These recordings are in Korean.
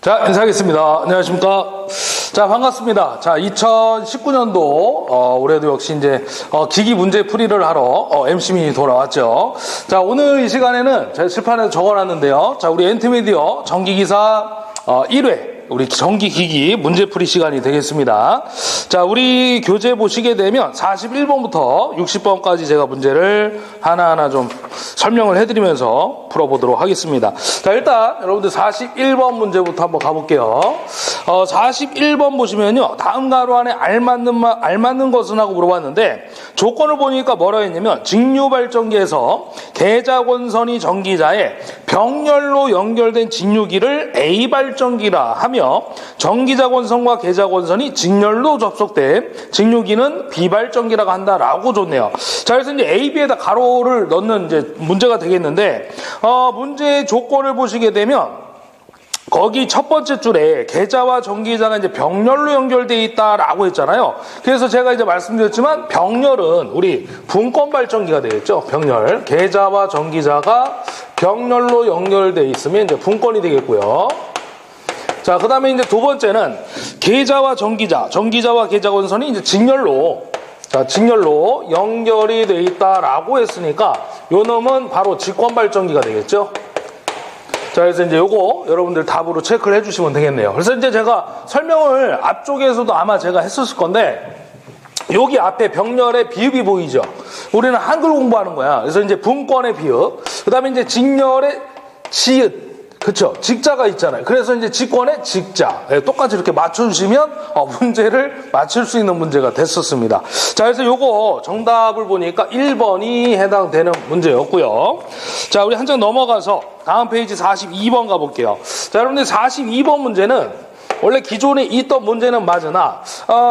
자, 인사하겠습니다. 안녕하십니까. 자, 반갑습니다. 자, 2019년도, 올해도 역시 이제, 기기 문제 풀이를 하러, MC민이 돌아왔죠. 자, 오늘 이 시간에는 제가 칠판에 적어놨는데요. 자, 우리 엔트미디어 전기기사, 1회. 우리 전기기기 문제풀이 시간이 되겠습니다. 자, 우리 교재 보시게 되면 41번부터 60번까지 제가 문제를 하나하나 좀 설명을 해드리면서 풀어보도록 하겠습니다. 자, 일단 여러분들 41번 문제부터 한번 가볼게요. 41번 보시면요. 다음 가로 안에 알맞는 것은 하고 물어봤는데 조건을 보니까 뭐라 했냐면 직류발전기에서 계자권선이 전기자에 병렬로 연결된 직류기를 A발전기라 하며 전기자권선과 계자권선이 직렬로 접속된 직류기는 B발전기라고 한다라고 줬네요. 자, 그래서 이제 A, B에다 가로를 넣는 이제 문제가 되겠는데, 문제의 조건을 보시게 되면, 거기 첫 번째 줄에 계자와 전기자가 이제 병렬로 연결되어 있다라고 했잖아요. 그래서 제가 이제 말씀드렸지만 병렬은 우리 분권 발전기가 되겠죠. 병렬. 계자와 전기자가 병렬로 연결되어 있으면 이제 분권이 되겠고요. 자, 그 다음에 이제 두 번째는 계자와 전기자, 전기자와 계자권선이 이제 직렬로 연결이 되어 있다라고 했으니까 요 놈은 바로 직권발전기가 되겠죠. 자, 그래서 이제 요거 여러분들 답으로 체크를 해주시면 되겠네요. 그래서 이제 제가 설명을 앞쪽에서도 아마 제가 했었을 건데, 여기 앞에 병렬의 비읍이 보이죠? 우리는 한글 공부하는 거야. 그래서 이제 분권의 비읍, 그 다음에 이제 직렬의 지읒, 그쵸? 직자가 있잖아요. 그래서 이제 직권의 직자. 네, 똑같이 이렇게 맞춰주시면, 문제를 맞출 수 있는 문제가 됐었습니다. 자, 그래서 요거 정답을 보니까 1번이 해당되는 문제였고요. 자, 우리 한 장 넘어가서 다음 페이지 42번 가볼게요. 자, 여러분들 42번 문제는 원래 기존에 있던 문제는 맞으나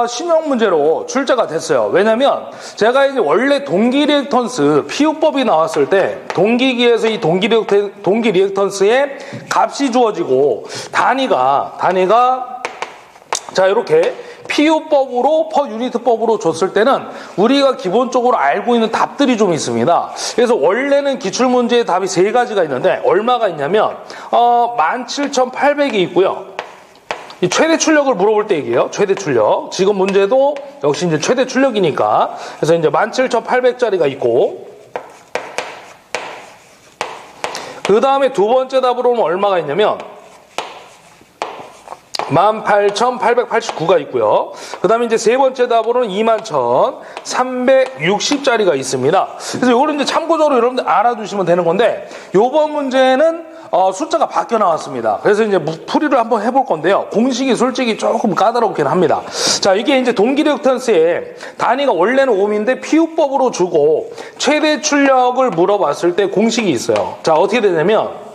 신형 문제로 출제가 됐어요. 왜냐면 제가 이제 원래 동기 리액턴스 피우법이 나왔을 때 동기기에서 이 동기 리액턴스의 값이 주어지고 단위가 자, 이렇게 PU법으로 퍼 유니트법으로 줬을 때는 우리가 기본적으로 알고 있는 답들이 좀 있습니다. 그래서 원래는 기출문제의 답이 세 가지가 있는데 얼마가 있냐면 17,800이 있고요. 이 최대 출력을 물어볼 때 얘기해요. 최대 출력. 지금 문제도 역시 이제 최대 출력이니까. 그래서 이제 17,800짜리가 있고. 그 다음에 두 번째 답으로는 얼마가 있냐면 18,889가 있고요. 그 다음에 이제 세 번째 답으로는 21,360짜리가 있습니다. 그래서 이거를 이제 참고적으로 여러분들 알아두시면 되는 건데, 요번 문제는 숫자가 바뀌어 나왔습니다. 그래서 이제 풀이를 한번 해볼 건데요. 공식이 솔직히 조금 까다롭긴 합니다. 자, 이게 이제 동기 리액턴스의 단위가 원래는 ohm인데 피우법으로 주고 최대 출력을 물어봤을 때 공식이 있어요. 자, 어떻게 되냐면,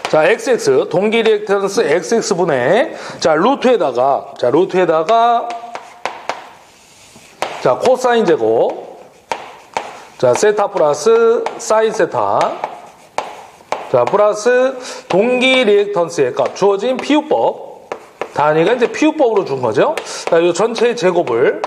자, XX, 동기 리액턴스 XX분의, 자, 루트에다가, 자, 코사인 제곱, 자, 세타 플러스 사인 세타, 자, 플러스 동기 리액턴스의 값, 주어진 피우법, 단위가 이제 피우법으로 준 거죠. 자, 이 전체의 제곱을,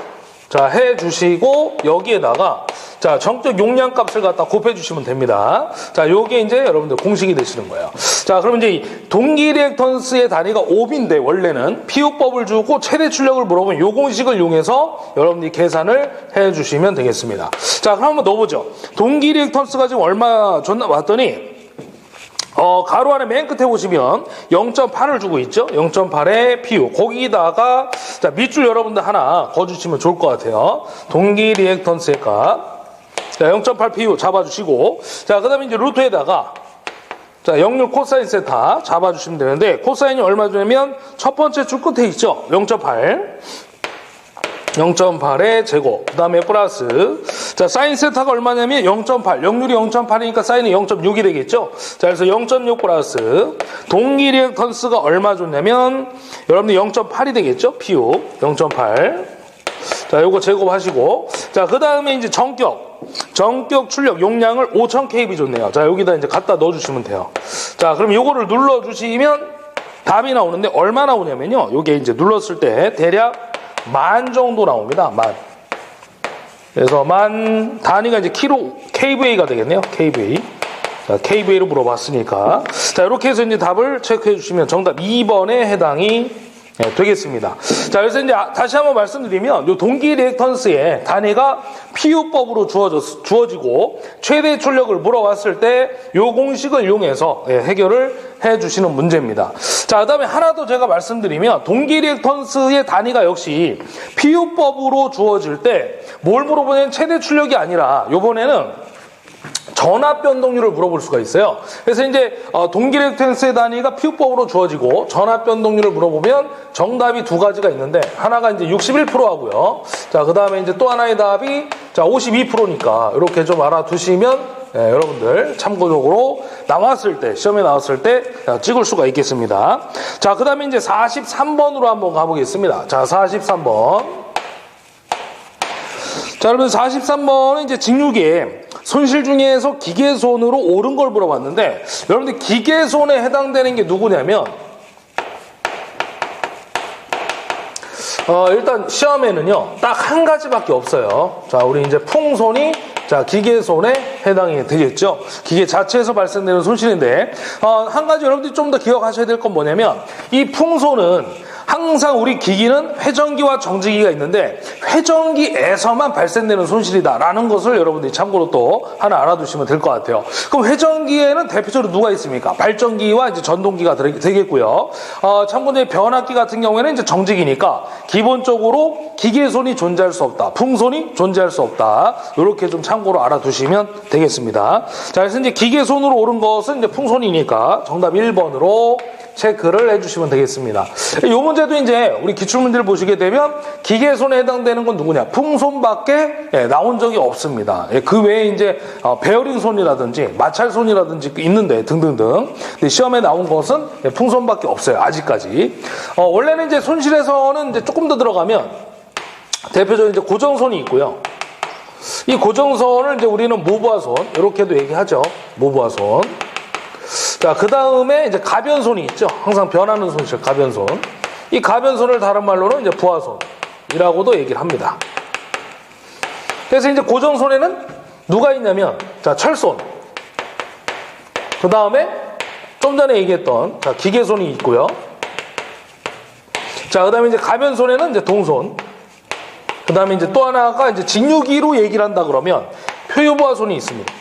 자, 해 주시고, 여기에다가, 자, 정적 용량 값을 갖다 곱해 주시면 됩니다. 자, 요게 이제 여러분들 공식이 되시는 거예요. 자, 그럼 이제 이 동기 리액턴스의 단위가 ohm인데 원래는 피우법을 주고 최대 출력을 물어보면 요 공식을 이용해서 여러분들이 계산을 해 주시면 되겠습니다. 자, 그럼 한번 넣어보죠. 동기 리액턴스가 지금 얼마 줬나 봤더니 가로 안에 맨 끝에 보시면 0.8을 주고 있죠. 0.8의 PU. 거기다가 자, 밑줄 여러분들 하나 거주시면 좋을 것 같아요. 동기 리액턴스의 값. 자, 0.8 PU 잡아주시고, 자, 그 다음에 이제 루트에다가, 자, 0,6 코사인 세타 잡아주시면 되는데, 코사인이 얼마 주냐면, 첫 번째 줄 끝에 있죠? 0.8. 0.8의 제곱. 그 다음에 플러스. 자, 사인 세타가 얼마냐면 0.8. 역률이 0.8이니까 사인이 0.6이 되겠죠? 자, 그래서 0.6 플러스. 동기 리액턴스가 얼마 줬냐면, 여러분들 0.8이 되겠죠? PU. 0.8. 자, 요거 제곱하시고. 자, 그 다음에 이제 전격 출력 용량을 5000kb 줬네요. 자, 여기다 이제 갖다 넣어주시면 돼요. 자, 그럼 요거를 눌러주시면 답이 나오는데 얼마 나오냐면요. 요게 이제 눌렀을 때 대략 10,000 정도 나옵니다. 10,000. 그래서 단위가 이제 kVA가 되겠네요. kVA. 자, KVA로 물어봤으니까. 자, 이렇게 해서 이제 답을 체크해 주시면 정답 2번에 해당이 되겠습니다. 자, 그래서 이제 다시 한번 말씀드리면, 요 동기 리액턴스의 단위가 PU법으로 주어지고, 최대 출력을 물어봤을 때, 요 공식을 이용해서 해결을 해 주시는 문제입니다. 자, 그 다음에 하나 더 제가 말씀드리면, 동기 리액턴스의 단위가 역시 PU법으로 주어질 때, 뭘 물어보냐면 최대 출력이 아니라, 요번에는 전압 변동률을 물어볼 수가 있어요. 그래서 이제 동기 리액턴스의 단위가 PU법으로 주어지고 전압 변동률을 물어보면 정답이 두 가지가 있는데 하나가 이제 61%하고요. 자, 그다음에 이제 또 하나의 답이 자 52%니까 이렇게 좀 알아두시면 여러분들 참고적으로 나왔을 때 시험에 나왔을 때 찍을 수가 있겠습니다. 자, 그다음에 이제 43번으로 한번 가보겠습니다. 자, 43번. 자, 여러분 43번은 이제 직육에 손실 중에서 기계손으로 옳은 걸 물어봤는데 여러분들 기계손에 해당되는 게 누구냐면 일단 시험에는요 딱 한 가지밖에 없어요. 자, 우리 이제 풍손이 자 기계손에 해당이 되겠죠. 기계 자체에서 발생되는 손실인데 한 가지 여러분들이 좀 더 기억하셔야 될 건 뭐냐면 이 풍손은 항상 우리 기기는 회전기와 정지기가 있는데 회전기에서만 발생되는 손실이다라는 것을 여러분들이 참고로 또 하나 알아두시면 될 것 같아요. 그럼 회전기에는 대표적으로 누가 있습니까? 발전기와 이제 전동기가 되겠고요. 참고로 변압기 같은 경우에는 이제 정지기니까 기본적으로 기계손이 존재할 수 없다. 풍손이 존재할 수 없다. 이렇게 좀 참고로 알아두시면 되겠습니다. 자, 그래서 이제 기계손으로 옳은 것은 이제 풍손이니까 정답 1번으로 체크를 해주시면 되겠습니다. 이 문제도 이제 우리 기출문제를 보시게 되면 기계손에 해당되는 건 누구냐? 풍손밖에 나온 적이 없습니다. 그 외에 이제 베어링손이라든지 마찰손이라든지 있는데 등등등. 근데 시험에 나온 것은 풍손밖에 없어요. 아직까지. 원래는 이제 손실에서는 이제 조금 더 들어가면 대표적으로 이제 고정손이 있고요. 이 고정손을 이제 우리는 모부하손 이렇게도 얘기하죠. 모부하손. 자, 그 다음에 이제 가변손이 있죠. 항상 변하는 손실, 가변손. 이 가변손을 다른 말로는 이제 부하손이라고도 얘기를 합니다. 그래서 이제 고정손에는 누가 있냐면, 자, 철손. 그 다음에 좀 전에 얘기했던, 자, 기계손이 있고요. 자, 그 다음에 이제 가변손에는 이제 동손. 그 다음에 이제 또 하나가 이제 직류기로 얘기를 한다 그러면 표유부하손이 있습니다.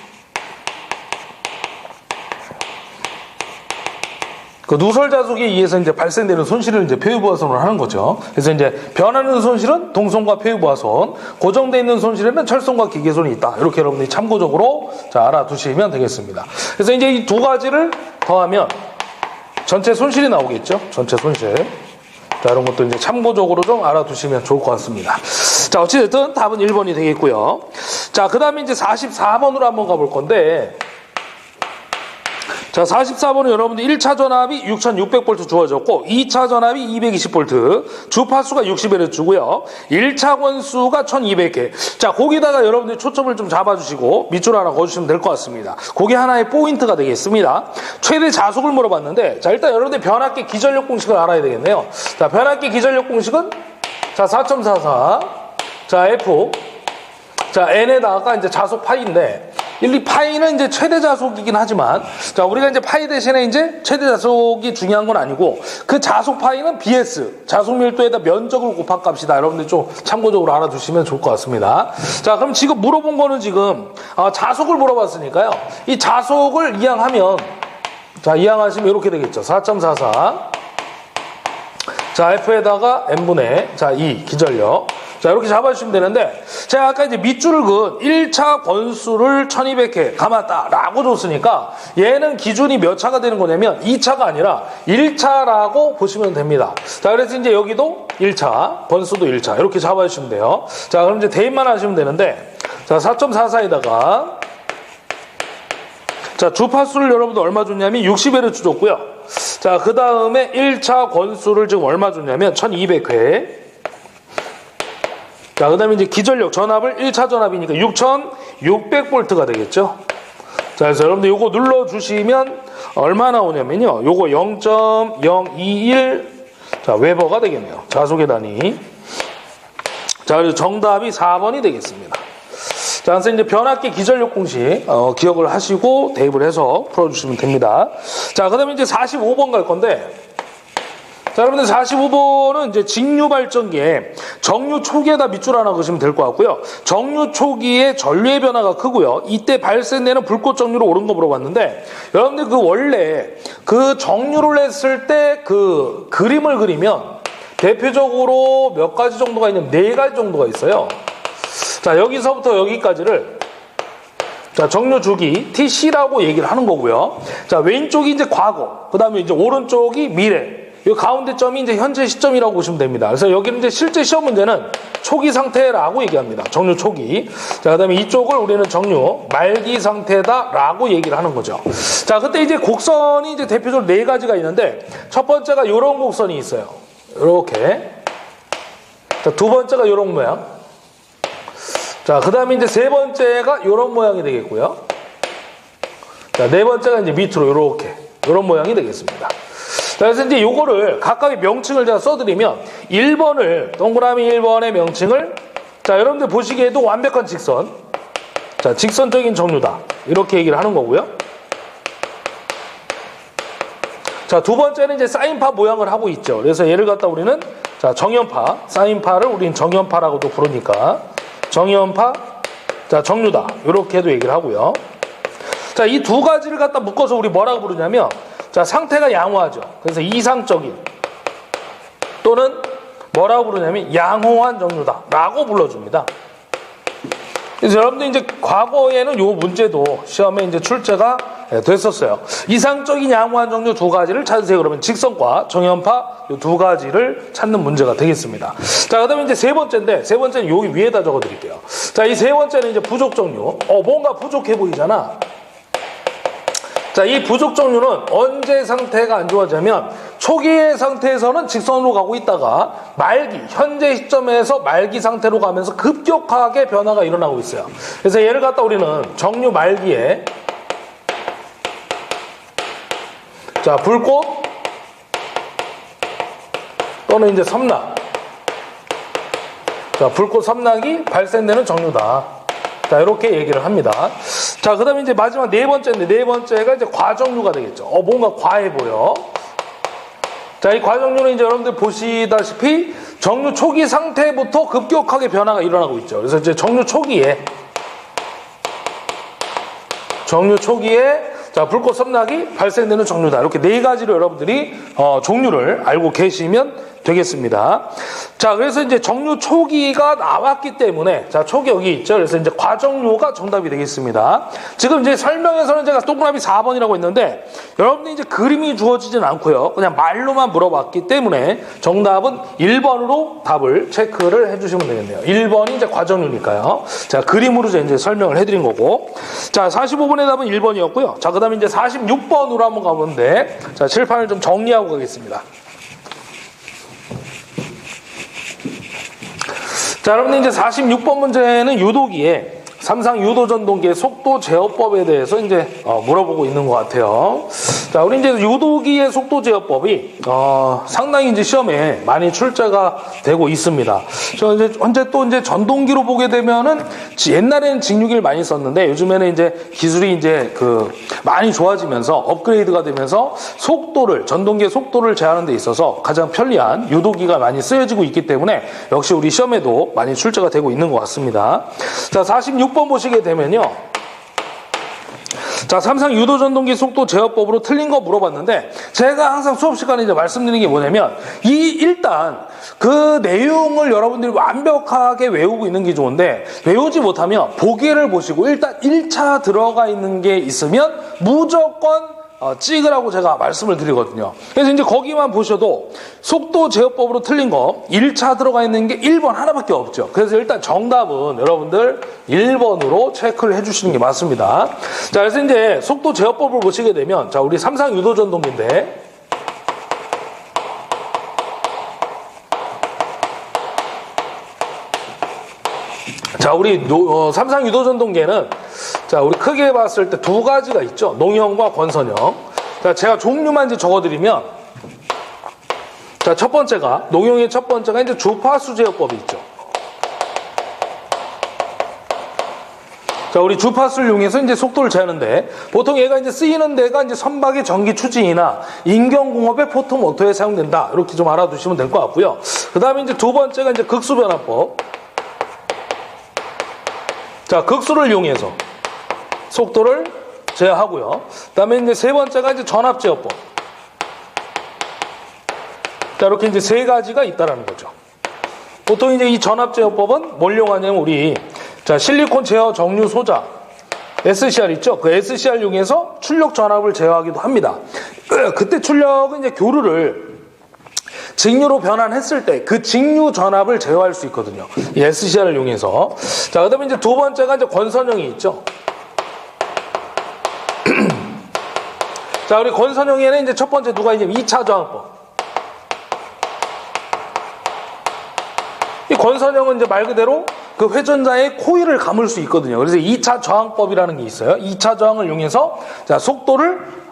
그 누설 자속에 의해서 이제 발생되는 손실을 이제 표유부하손을 하는 거죠. 그래서 이제 변하는 손실은 동손과 표유부하손, 고정되어 있는 손실에는 철손과 기계손이 있다. 이렇게 여러분들이 참고적으로 자, 알아두시면 되겠습니다. 그래서 이제 이 두 가지를 더하면 전체 손실이 나오겠죠. 전체 손실. 자, 이런 것도 이제 참고적으로 좀 알아두시면 좋을 것 같습니다. 자, 어찌됐든 답은 1번이 되겠고요. 자, 그 다음에 이제 44번으로 한번 가볼 건데, 자, 44번은 여러분들 1차 전압이 6600V 주어졌고 2차 전압이 220V, 주파수가 60Hz고요. 1차 권수가 1200개. 자, 거기다가 여러분들이 초점을 좀 잡아주시고 밑줄 하나 그어주시면 될 것 같습니다. 그게 하나의 포인트가 되겠습니다. 최대 자속을 물어봤는데, 자, 일단 여러분들 변압기 기전력 공식을 알아야 되겠네요. 자, 변압기 기전력 공식은 자, 4.44. 자, F. 자, N에다가 이제 자속 파이인데, 이 파이는 이제 최대 자속이긴 하지만, 자, 우리가 이제 파이 대신에 이제 최대 자속이 중요한 건 아니고, 그 자속 파이는 BS, 자속 밀도에다 면적을 곱한 값이다. 여러분들 좀 참고적으로 알아두시면 좋을 것 같습니다. 자, 그럼 지금 물어본 거는 지금, 자속을 물어봤으니까요. 이 자속을 이항하면, 자, 이항하시면 이렇게 되겠죠. 4.44. 자, F에다가 N분의, 자, 2, 기전력. 자, 이렇게 잡아주시면 되는데, 제가 아까 이제 밑줄을 그은 1차 권수를 1200회 감았다라고 줬으니까, 얘는 기준이 몇 차가 되는 거냐면 2차가 아니라 1차라고 보시면 됩니다. 자, 그래서 이제 여기도 1차, 권수도 1차, 이렇게 잡아주시면 돼요. 자, 그럼 이제 대입만 하시면 되는데, 자, 4.44에다가, 자, 주파수를 여러분들 얼마 줬냐면 60Hz 줬고요. 자, 그 다음에 1차 권수를 지금 얼마 줬냐면 1200회. 자, 그 다음에 이제 기전력 전압을 1차 전압이니까 6600V가 되겠죠. 자, 그래서 여러분들 요거 눌러주시면 얼마 나오냐면요. 요거 0.021 자, 웨버가 되겠네요. 자속의 단위. 자, 그래서 정답이 4번이 되겠습니다. 자, 그래서 이제 변압기 기전력 공식, 기억을 하시고 대입을 해서 풀어주시면 됩니다. 자, 그 다음에 이제 45번 갈 건데, 자, 여러분들 45번은 이제 직류 발전기에 정류 초기에다 밑줄 하나 그으시면 될 것 같고요. 정류 초기에 전류의 변화가 크고요. 이때 발생되는 불꽃 정류로 옳은 거 물어봤는데, 여러분들 그 원래 그 정류를 했을 때 그 그림을 그리면 대표적으로 몇 가지 정도가 있냐면 4가지 정도가 있어요. 자, 여기서부터 여기까지를 자, 정류 주기 TC라고 얘기를 하는 거고요. 자, 왼쪽이 이제 과거, 그 다음에 이제 오른쪽이 미래. 이 가운데 점이 이제 현재 시점이라고 보시면 됩니다. 그래서 여기는 이제 실제 시험 문제는 초기 상태라고 얘기합니다. 정류 초기. 자, 그 다음에 이쪽을 우리는 정류 말기 상태다라고 얘기를 하는 거죠. 자, 그때 이제 곡선이 이제 대표적으로 4가지가 있는데, 첫 번째가 이런 곡선이 있어요. 이렇게. 자, 두 번째가 이런 모양. 자, 그 다음에 이제 세 번째가 이런 모양이 되겠고요. 자, 네 번째가 이제 밑으로 이렇게. 이런 모양이 되겠습니다. 자, 그래서 이제 요거를 각각의 명칭을 제가 써드리면 1번을 동그라미 1번의 명칭을 자, 여러분들 보시기에도 완벽한 직선, 자, 직선적인 정류다 이렇게 얘기를 하는 거고요. 자, 두 번째는 이제 사인파 모양을 하고 있죠. 그래서 얘를 갖다 우리는 자, 정연파, 사인파를 우리는 정연파라고도 부르니까 정연파, 자, 정류다 이렇게도 얘기를 하고요. 자, 이 두 가지를 갖다 묶어서 우리 뭐라고 부르냐면, 자, 상태가 양호하죠. 그래서 이상적인 또는 뭐라고 부르냐면 양호한 정류다 라고 불러줍니다. 그래서 여러분들 이제 과거에는 요 문제도 시험에 이제 출제가 됐었어요. 이상적인 양호한 정류 두 가지를 찾으세요. 그러면 직선과 정연파 요 두 가지를 찾는 문제가 되겠습니다. 자, 그 다음에 이제 세 번째인데, 세 번째는 여기 위에다 적어 드릴게요. 자, 이 세 번째는 이제 부족 정류. 뭔가 부족해 보이잖아. 자, 이 부족 정류는 언제 상태가 안 좋아지냐면 초기의 상태에서는 직선으로 가고 있다가 말기, 현재 시점에서 말기 상태로 가면서 급격하게 변화가 일어나고 있어요. 그래서 얘를 갖다 우리는 정류 말기에 자, 불꽃 또는 이제 섬락, 자, 불꽃 섬락이 발생되는 정류다. 자, 이렇게 얘기를 합니다. 자, 그 다음에 이제 마지막 네 번째인데, 네 번째가 이제 과정류가 되겠죠. 뭔가 과해 보여. 자, 이 과정류는 이제 여러분들 보시다시피 정류 초기 상태부터 급격하게 변화가 일어나고 있죠. 그래서 이제 정류 초기에 자, 불꽃 섬락이 발생되는 정류다. 이렇게 4가지로 여러분들이 종류를 알고 계시면 되겠습니다. 자, 그래서 이제 정류 초기가 나왔기 때문에 자, 초기 여기 있죠. 그래서 이제 과정류가 정답이 되겠습니다. 지금 이제 설명에서는 제가 동그라미 4번이라고 했는데 여러분들이 이제 그림이 주어지진 않고요. 그냥 말로만 물어봤기 때문에 정답은 1번으로 답을 체크를 해주시면 되겠네요. 1번이 이제 과정류니까요. 자, 그림으로 이제 설명을 해드린 거고. 자, 45번의 답은 1번이었고요. 자, 그 다음에 이제 46번으로 한번 가보는데, 자, 칠판을 좀 정리하고 가겠습니다. 자, 여러분들 이제 46번 문제는 유도기에 삼상 유도전동기의 속도 제어법에 대해서 이제 물어보고 있는 것 같아요. 자, 우리 이제 유도기의 속도 제어법이 상당히 이제 시험에 많이 출제가 되고 있습니다. 저 이제 현재 또 이제 전동기로 보게 되면은 옛날에는 직류기를 많이 썼는데 요즘에는 이제 기술이 이제 많이 좋아지면서 업그레이드가 되면서 전동기의 속도를 제한하는 데 있어서 가장 편리한 유도기가 많이 쓰여지고 있기 때문에 역시 우리 시험에도 많이 출제가 되고 있는 것 같습니다. 자, 46번 보시게 되면요. 자, 삼상 유도전동기 속도 제어법으로 틀린 거 물어봤는데 제가 항상 수업 시간에 이제 말씀드리는 게 뭐냐면 일단 그 내용을 여러분들이 완벽하게 외우고 있는 게 좋은데 외우지 못하면 보기를 보시고 일단 1차 들어가 있는 게 있으면 무조건 찍으라고 제가 말씀을 드리거든요. 그래서 이제 거기만 보셔도 속도 제어법으로 틀린 거 1차 들어가 있는 게 1번 하나밖에 없죠. 그래서 일단 정답은 여러분들 1번으로 체크를 해주시는 게 맞습니다. 자, 그래서 이제 속도 제어법을 보시게 되면 자, 우리 삼상 유도전동기인데 자, 우리 삼상 유도전동기에는 자, 우리 크게 봤을 때 두 가지가 있죠. 농형과 권선형. 자, 제가 종류만 이제 적어드리면 자, 첫 번째가 농형의 첫 번째가 이제 주파수 제어법이 있죠. 자, 우리 주파수를 이용해서 이제 속도를 재는데, 보통 얘가 이제 쓰이는 데가 이제 선박의 전기 추진이나 인경공업의 포토모터에 사용된다. 이렇게 좀 알아두시면 될 것 같고요. 그 다음에 이제 두 번째가 이제 극수변화법. 자, 극수를 이용해서 속도를 제어하고요. 그 다음에 이제 세 번째가 이제 전압제어법. 자, 이렇게 이제 세 가지가 있다라는 거죠. 보통 이제 이 전압제어법은 뭘 이용하냐면 우리 자, 실리콘 제어 정류 소자 SCR 있죠? 그 SCR 이용해서 출력 전압을 제어하기도 합니다. 그때 출력은 이제 교류를 직류로 변환했을 때 그 직류 전압을 제어할 수 있거든요. 이 SCR을 이용해서. 자, 그 다음에 이제 두 번째가 이제 권선형이 있죠. 자, 우리 권선형에는 이제 첫 번째 누가 이제 2차 저항법. 이 권선형은 이제 말 그대로 그 회전자의 코일을 감을 수 있거든요. 그래서 2차 저항법이라는 게 있어요. 2차 저항을 이용해서 자, 속도를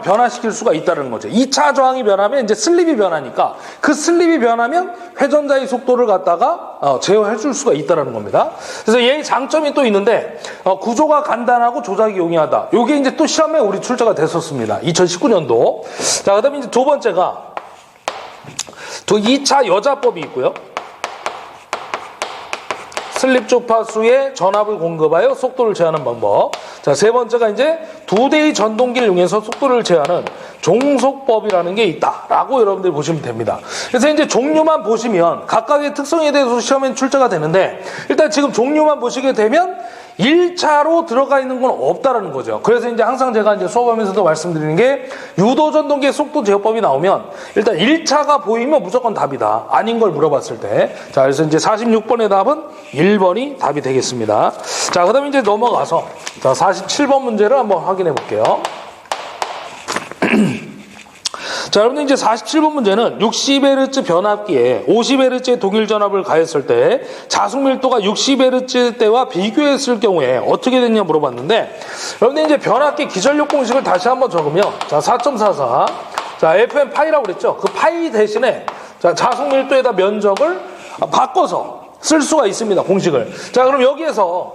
변화시킬 수가 있다는 거죠. 2차 저항이 변하면 이제 슬립이 변하니까 그 슬립이 변하면 회전자의 속도를 갖다가 제어해 줄 수가 있다는 겁니다. 그래서 얘의 장점이 또 있는데 구조가 간단하고 조작이 용이하다. 이게 이제 또 시험에 우리 출제가 됐었습니다. 2019년도. 자, 그다음에 이제 두 번째가 또 2차 여자법이 있고요. 슬립 주파수에 전압을 공급하여 속도를 제어하는 방법. 자, 세 번째가 이제 두 대의 전동기를 이용해서 속도를 제어하는 종속법이라는 게 있다라고 여러분들이 보시면 됩니다. 그래서 이제 종류만 보시면 각각의 특성에 대해서 시험에 출제가 되는데 일단 지금 종류만 보시게 되면 1차로 들어가 있는 건 없다라는 거죠. 그래서 이제 항상 제가 이제 수업하면서도 말씀드리는 게 유도 전동기의 속도 제어법이 나오면 일단 1차가 보이면 무조건 답이다. 아닌 걸 물어봤을 때. 자, 그래서 이제 46번의 답은 1번이 답이 되겠습니다. 자, 그 다음에 이제 넘어가서 자, 47번 문제를 한번 확인해 볼게요. 자, 여러분들 이제 47번 문제는 60Hz 변압기에 50Hz의 동일 전압을 가했을 때 자숙 밀도가 60Hz 때와 비교했을 경우에 어떻게 됐냐 물어봤는데 여러분들 이제 변압기 기전력 공식을 다시 한번 적으면 자, 4.44 자, FM 파이라고 그랬죠. 그 파이 대신에 자, 자숙 밀도에다 면적을 바꿔서 쓸 수가 있습니다. 공식을. 자, 그럼 여기에서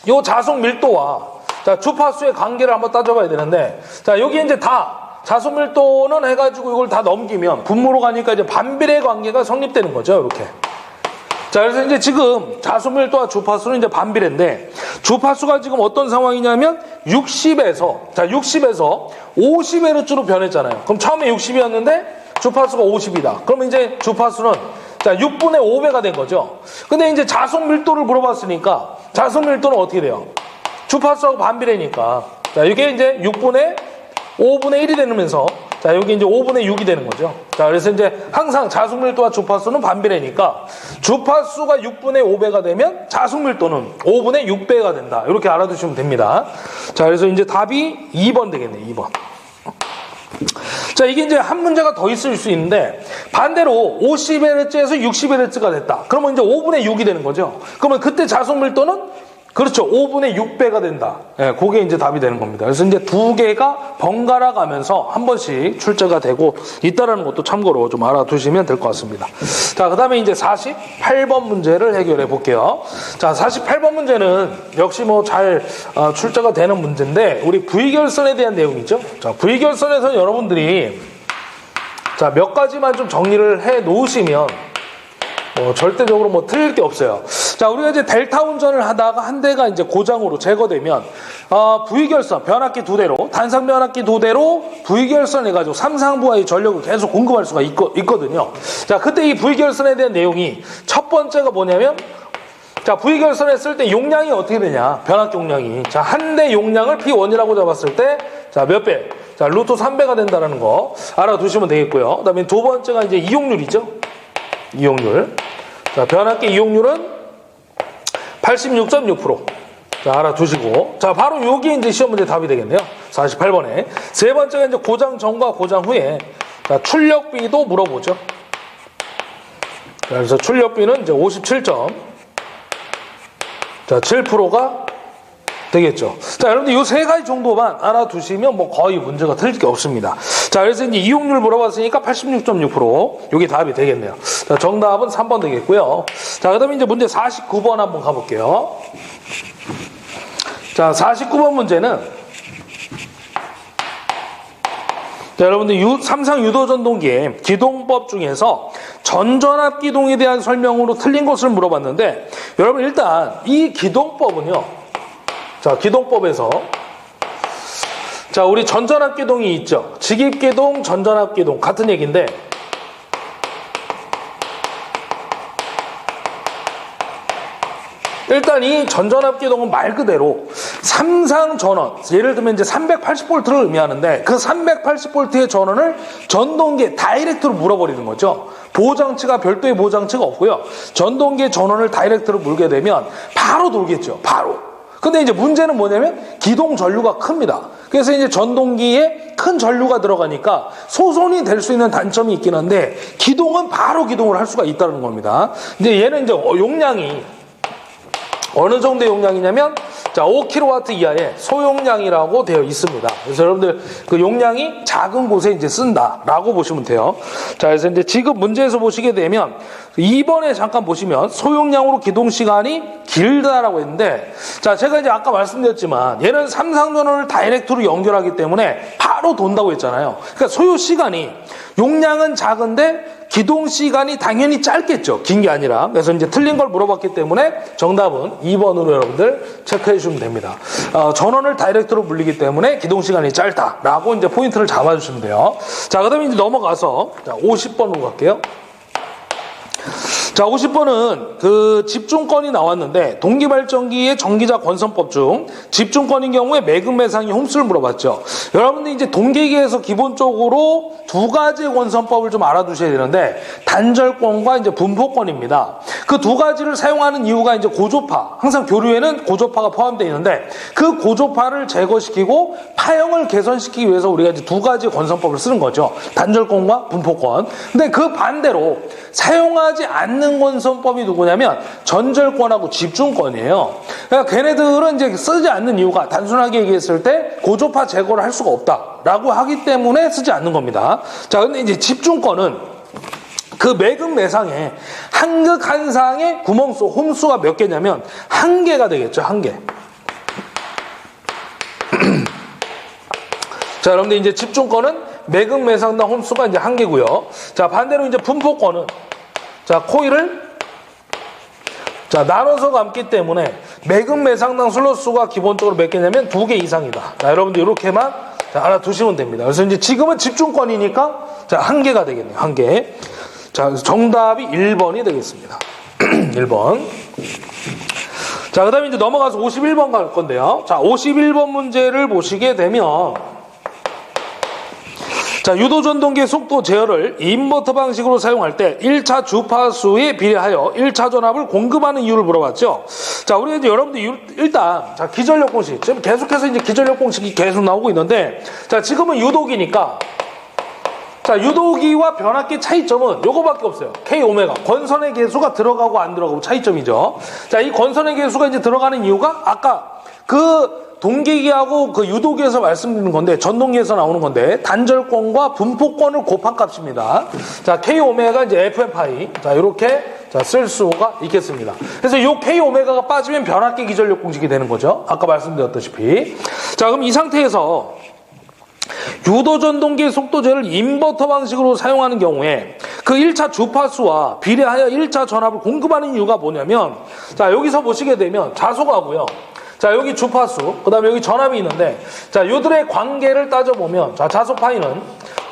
요 자숙 밀도와 자, 주파수의 관계를 한번 따져봐야 되는데 자, 여기 이제 다 자숙 밀도는 해가지고 이걸 다 넘기면 분모로 가니까 이제 반비례 관계가 성립되는 거죠. 이렇게. 자, 그래서 이제 지금 자숙 밀도와 주파수는 이제 반비례인데 주파수가 지금 어떤 상황이냐면 60에서 50Hz로 변했잖아요. 그럼 처음에 60이었는데 주파수가 50이다. 그러면 이제 주파수는 자, 6분의 5배가 된 거죠. 근데 이제 자숙 밀도를 물어봤으니까 자숙 밀도는 어떻게 돼요? 주파수하고 반비례니까. 자, 이게 이제 5분의 1이 되면서 자, 여기 이제 5분의 6이 되는 거죠. 자, 그래서 이제 항상 자숙 밀도와 주파수는 반비례니까 주파수가 6분의 5배가 되면 자숙 밀도는 5분의 6배가 된다. 이렇게 알아두시면 됩니다. 자, 그래서 이제 답이 2번 되겠네요. 2번. 자, 이게 이제 한 문제가 더 있을 수 있는데 반대로 50Hz에서 60Hz가 됐다. 그러면 이제 5분의 6이 되는 거죠. 그러면 그때 자숙 밀도는 그렇죠. 5분의 6배가 된다. 예, 그게 이제 답이 되는 겁니다. 그래서 이제 두 개가 번갈아 가면서 한 번씩 출제가 되고 있다라는 것도 참고로 좀 알아두시면 될 것 같습니다. 자, 그 다음에 이제 48번 문제를 해결해 볼게요. 자, 48번 문제는 역시 뭐 잘 출제가 되는 문제인데 우리 V결선에 대한 내용이죠. 자, V결선에서 여러분들이 자, 몇 가지만 좀 정리를 해 놓으시면 절대적으로 뭐 틀릴 게 없어요. 자, 우리가 이제 델타 운전을 하다가 한 대가 이제 고장으로 제거되면, V결선, 변압기 두 대로, 단상 변압기 두 대로 V결선 해가지고 삼상부하의 전력을 계속 공급할 수가 있거든요. 자, 그때 이 V결선에 대한 내용이 첫 번째가 뭐냐면, 자, V결선 했을 때 용량이 어떻게 되냐, 변압기 용량이. 자, 한 대 용량을 P1이라고 잡았을 때, 자, 몇 배? 자, 루트 3배가 된다는 거 알아두시면 되겠고요. 그 다음에 두 번째가 이제 이용률이죠. 이용률. 자, 변압기 이용률은 86.6%. 자, 알아두시고. 자, 바로 여기 이제 시험 문제 답이 되겠네요. 48번에. 세 번째가 이제 고장 전과 고장 후에. 자, 출력비도 물어보죠. 자, 그래서 출력비는 이제 57.7%가 되겠죠. 자, 여러분들 이 세 가지 정도만 알아두시면 뭐 거의 문제가 틀릴 게 없습니다. 자, 그래서 이제 이용률 물어봤으니까 86.6% 여기 답이 되겠네요. 자, 정답은 3번 되겠고요. 자, 그 다음에 이제 문제 49번 한번 가볼게요. 자, 49번 문제는 자, 여러분들 삼상 유도전동기의 기동법 중에서 전전압 기동에 대한 설명으로 틀린 것을 물어봤는데, 여러분 일단 이 기동법은요, 자, 기동법에서 자, 우리 전전압 기동이 있죠. 직입 기동, 전전압 기동 같은 얘기인데, 일단 이 전전압 기동은 말 그대로 삼상 전원, 예를 들면 이제 380V를 의미하는데, 그 380V의 전원을 전동기에 다이렉트로 물어버리는 거죠. 보호장치가 별도의 보호장치가 없고요. 전동기의 전원을 다이렉트로 물게 되면 바로 돌겠죠. 바로. 근데 이제 문제는 뭐냐면 기동 전류가 큽니다. 그래서 이제 전동기에 큰 전류가 들어가니까 소손이 될 수 있는 단점이 있긴 한데, 기동은 바로 기동을 할 수가 있다는 겁니다. 근데 얘는 이제 용량이 어느 정도의 용량이냐면, 자, 5kW 이하의 소용량이라고 되어 있습니다. 그래서 여러분들 그 용량이 작은 곳에 이제 쓴다라고 보시면 돼요. 자, 그래서 이제 지금 문제에서 보시게 되면 2번에 잠깐 보시면 소용량으로 기동 시간이 길다라고 했는데, 자, 제가 이제 아까 말씀드렸지만 얘는 삼상전원을 다이렉트로 연결하기 때문에 바로 돈다고 했잖아요. 그러니까 소요 시간이, 용량은 작은데 기동 시간이 당연히 짧겠죠. 긴 게 아니라. 그래서 이제 틀린 걸 물어봤기 때문에 정답은 2번으로 여러분들 체크해 주시면 됩니다. 전원을 다이렉트로 물리기 때문에 기동 시간이 짧다라고 이제 포인트를 잡아주시면 돼요. 자, 그다음에 이제 넘어가서 자, 50번으로 갈게요. 자, 50번은 그 집중권이 나왔는데, 동기발전기의 전기자 권선법 중 집중권인 경우에 매금 매상이 홈수를 물어봤죠. 여러분들 이제 동기기에서 기본적으로 두 가지의 권선법을 좀 알아두셔야 되는데, 단절권과 이제 분포권입니다. 그 두 가지를 사용하는 이유가 이제 고조파, 항상 교류에는 고조파가 포함되어 있는데, 그 고조파를 제거시키고 파형을 개선시키기 위해서 우리가 이제 두 가지 권선법을 쓰는 거죠. 단절권과 분포권. 근데 그 반대로 사용하지 않는 권선법이 누구냐면 전절권하고 집중권이에요. 그러니까 걔네들은 이제 쓰지 않는 이유가, 단순하게 얘기했을 때 고조파 제거를 할 수가 없다라고 하기 때문에 쓰지 않는 겁니다. 자, 근데 이제 집중권은 그 매금 매상에 한극 한 상의 구멍수, 홈수가 몇 개냐면 한 개가 되겠죠. 한 개. 자, 여러분들 이제 집중권은 매금 매상당 홈수가 이제 한 개고요. 자, 반대로 이제 분포권은, 자, 코일을 자, 나눠서 감기 때문에 매금 매상당 슬롯수가 기본적으로 몇 개냐면 2개 이상이다. 자, 여러분들 이렇게만 자, 알아두시면 됩니다. 그래서 이제 지금은 집중권이니까 자, 한 개가 되겠네요. 한 개. 자, 정답이 1번이 되겠습니다. 1번. 자, 그 다음에 이제 넘어가서 51번 갈 건데요. 자, 51번 문제를 보시게 되면, 자, 유도전동기의 속도 제어를 인버터 방식으로 사용할 때 1차 주파수에 비례하여 1차 전압을 공급하는 이유를 물어봤죠. 자, 우리 이제 여러분들 일단, 자, 기전력 공식. 지금 계속해서 이제 기전력 공식이 계속 나오고 있는데, 자, 지금은 유도기니까, 자, 유도기와 변압기 차이점은 요거밖에 없어요. K오메가. 권선의 개수가 들어가고 안 들어가고 차이점이죠. 자, 이 권선의 개수가 이제 들어가는 이유가 아까 그 동기기하고 그 유도기에서 말씀드리는 건데, 전동기에서 나오는 건데, 단절권과 분포권을 곱한 값입니다. 자, K오메가 이제 FM 파이. 자, 요렇게 자, 쓸 수가 있겠습니다. 그래서 요 K오메가가 빠지면 변압기 기전력 공식이 되는 거죠. 아까 말씀드렸다시피. 자, 그럼 이 상태에서 유도전동기의 속도제를 인버터 방식으로 사용하는 경우에 그 1차 주파수와 비례하여 1차 전압을 공급하는 이유가 뭐냐면, 자, 여기서 보시게 되면 자소가고요. 자, 여기 주파수, 그 다음에 여기 전압이 있는데, 자, 요들의 관계를 따져보면, 자, 자소 파이는,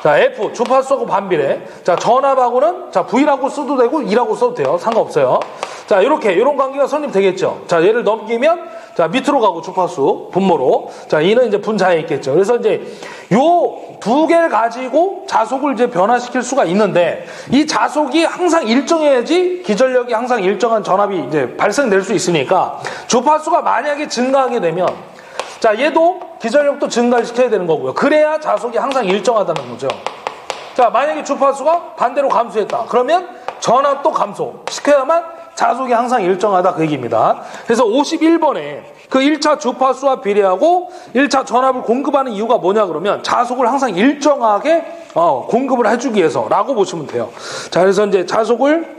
자, F, 주파수하고 반비례. 자, 전압하고는, 자, V라고 써도 되고, E라고 써도 돼요. 상관없어요. 자, 이런 관계가 성립되겠죠. 자, 얘를 넘기면, 자, 밑으로 가고 주파수, 분모로. 자, E는 이제 분자에 있겠죠. 그래서 이제, 요 두 개를 가지고 자속을 이제 변화시킬 수가 있는데, 이 자속이 항상 일정해야지 기전력이 항상 일정한 전압이 이제 발생될 수 있으니까, 주파수가 만약에 증가하게 되면, 자, 얘도 기전력도 증가시켜야 되는 거고요. 그래야 자속이 항상 일정하다는 거죠. 자, 만약에 주파수가 반대로 감소했다. 그러면 전압도 감소시켜야만 자속이 항상 일정하다 그 얘기입니다. 그래서 51번에 그 1차 주파수와 비례하고 1차 전압을 공급하는 이유가 뭐냐 그러면 자속을 항상 일정하게 공급을 해주기 위해서라고 보시면 돼요. 자, 그래서 이제 자속을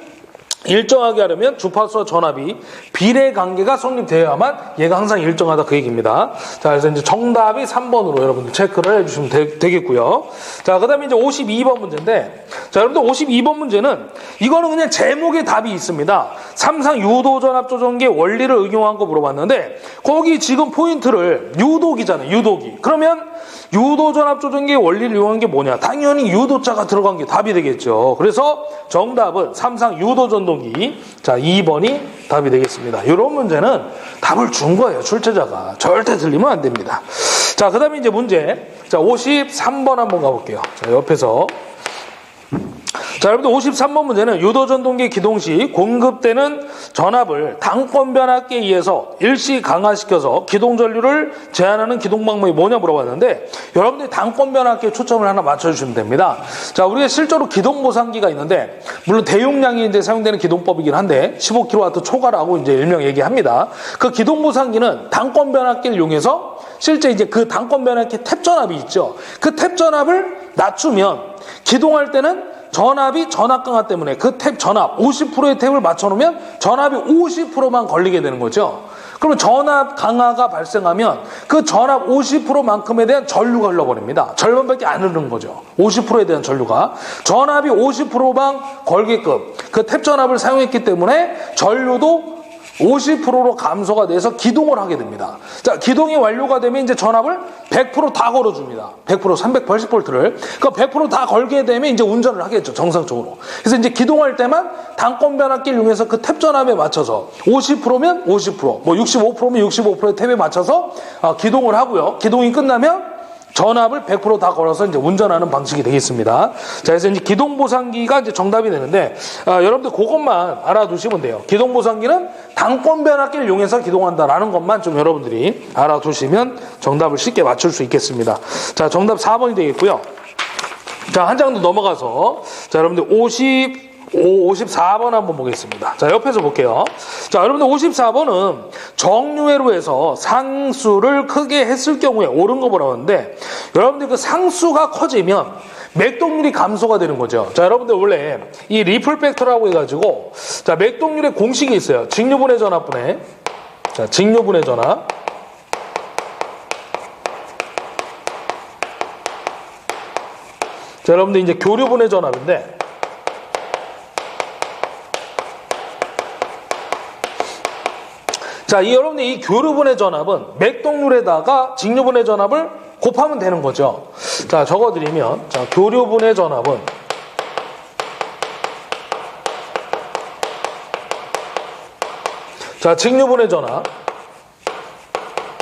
일정하게 하려면 주파수와 전압이 비례 관계가 성립되어야만 얘가 항상 일정하다 그 얘기입니다. 자, 그래서 이제 정답이 3번으로 여러분들 체크를 해주시면 되겠고요. 자, 그 다음에 이제 52번 문제인데, 자, 여러분들 52번 문제는 이거는 그냥 제목에 답이 있습니다. 삼상 유도전압 조정기의 원리를 응용한 거 물어봤는데, 거기 지금 포인트를 유도기잖아요. 유도기. 그러면 유도전압 조정기의 원리를 이용한 게 뭐냐? 당연히 유도자가 들어간 게 답이 되겠죠. 그래서 정답은 삼상 유도전동기. 자, 2번이 답이 되겠습니다. 이런 문제는 답을 준 거예요. 출제자가. 절대 틀리면 안 됩니다. 자, 그 다음에 이제 문제. 자, 53번 한번 가볼게요. 자, 옆에서. 자, 여러분들 53번 문제는 유도전동기 기동 시 공급되는 전압을 당권 변압기에 의해서 일시 강화시켜서 기동 전류를 제한하는 기동 방법이 뭐냐 물어봤는데, 여러분들이 당권 변압기에 초점을 하나 맞춰주시면 됩니다. 자, 우리가 실제로 기동 보상기가 있는데, 물론 대용량이 이제 사용되는 기동법이긴 한데 15kW 초과라고 이제 일명 얘기합니다. 그 기동 보상기는 당권 변압기를 이용해서 실제 이제 그 당권 변압기 탭 전압이 있죠. 그 탭 전압을 낮추면 기동할 때는 전압이 전압 강화 때문에 그 탭 전압 50%의 탭을 맞춰놓으면 전압이 50%만 걸리게 되는 거죠. 그러면 전압 강화가 발생하면 그 전압 50%만큼에 대한 전류가 흘러버립니다. 절반밖에 안 흐르는 거죠. 50%에 대한 전류가. 전압이 50%만 걸게끔 그 탭 전압을 사용했기 때문에 전류도 50%로 감소가 돼서 기동을 하게 됩니다. 자, 기동이 완료가 되면 이제 전압을 100% 다 걸어줍니다. 100% 380V를. 그 100% 다 걸게 되면 이제 운전을 하겠죠. 정상적으로. 그래서 이제 기동할 때만 당권 변압기를 이용해서 그 탭 전압에 맞춰서 50%면 50%, 뭐 65%면 65%의 탭에 맞춰서 기동을 하고요. 기동이 끝나면 전압을 100% 다 걸어서 이제 운전하는 방식이 되겠습니다. 자, 그래서 이제 기동보상기가 이제 정답이 되는데, 여러분들 그것만 알아두시면 돼요. 기동보상기는 당권 변압기를 이용해서 기동한다라는 것만 좀 여러분들이 알아두시면 정답을 쉽게 맞출 수 있겠습니다. 자, 정답 4번이 되겠고요. 자, 한 장 더 넘어가서, 자, 여러분들 54번 한번 보겠습니다. 자, 옆에서 볼게요. 자, 여러분들 54번은 정류회로에서 상수를 크게 했을 경우에 옳은 거 보라는데, 여러분들 그 상수가 커지면 맥동률이 감소가 되는 거죠. 자, 여러분들 원래 이 리플 팩터라고 해가지고, 자, 맥동률의 공식이 있어요. 직류분해 전압분해. 자, 직류분해 전압. 자, 여러분들 이제 교류분해 전압인데, 자, 여러분들 이 교류분해 전압은 맥동률에다가 직류분해 전압을 곱하면 되는 거죠. 자, 적어드리면, 자, 교류분해 전압은 자, 직류분해